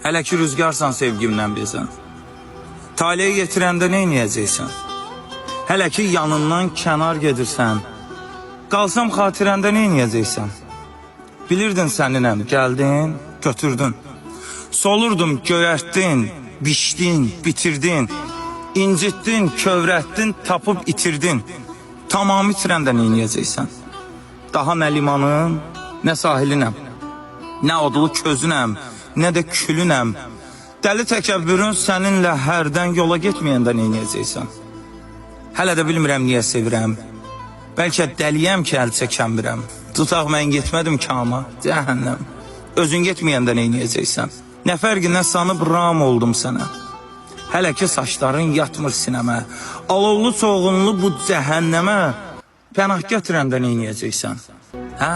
Hələ ki rüzgarsan sevgimdən bezən. Taleyi getirəndə nə edəcəksən? Hələ ki yanından kənar gedirsən. Qalsam xatirəndə nə edəcəksən? Bilirdin səninəm, gəldin, götürdün. Solurdum, göyərtdin, biçdin, bitirdin. İncitdin, kövrətdin, tapıb itirdin. Tamamı itirəndə nə edəcəksən? Daha nə limanım, nə sahilinəm. Nə odlu közünəm, nə də külünəm. Dəli təkəbbürün səninlə hərdən yola getməyəndə nə edəcəksən? Hələ də bilmirəm niyə sevirəm. Bəlkə dəliyəm ki, əl çəkəmirəm. Tutaq mən getmədim kama, cəhənnəm. Özün getməyəndə nə edəcəksən? Nə fərqi nə sanıb ram oldum sənə. Hələ ki saçların yatmır sinəmə. Alovlu soğunlu bu cəhənnəmə. Pənah gətirəndə nə edəcəksən? Hə?